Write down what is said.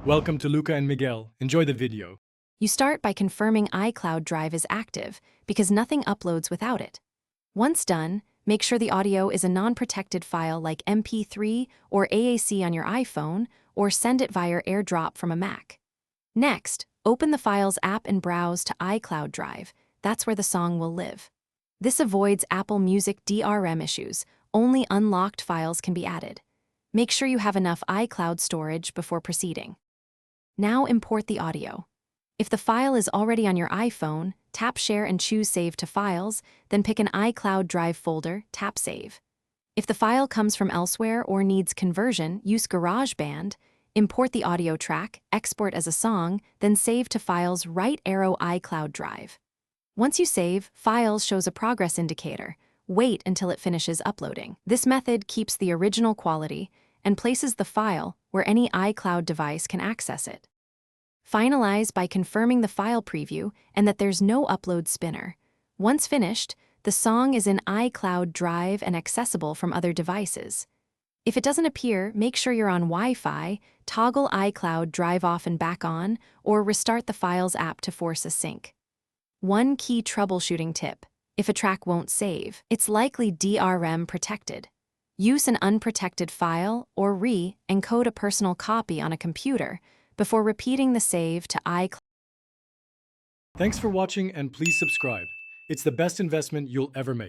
Welcome to Luca and Miguel. Enjoy the video. You start by confirming iCloud Drive is active because nothing uploads without it. Once done, make sure the audio is a non-protected file like MP3 or AAC on your iPhone, or send it via AirDrop from a Mac. Next, open the Files app and browse to iCloud Drive. That's where the song will live. This avoids Apple Music DRM issues. Only unlocked files can be added. Make sure you have enough iCloud storage before proceeding. Now import the audio. If the file is already on your iPhone, tap Share and choose Save to Files, then pick an iCloud Drive folder, tap Save. If the file comes from elsewhere or needs conversion, use GarageBand, import the audio track, export as a song, then save to Files right arrow iCloud Drive. Once you save, Files shows a progress indicator. Wait until it finishes uploading. This method keeps the original quality and places the file where any iCloud device can access it. Finalize by confirming the file preview and that there's no upload spinner. Once finished, the song is in iCloud Drive and accessible from other devices. If it doesn't appear, make sure you're on Wi-Fi, toggle iCloud Drive off and back on, or restart the Files app to force a sync. One key troubleshooting tip: if a track won't save, it's likely DRM protected. Use an unprotected file or re-encode a personal copy on a computer before repeating the save to iCloud. Thanks for watching and please subscribe. It's the best investment you'll ever make.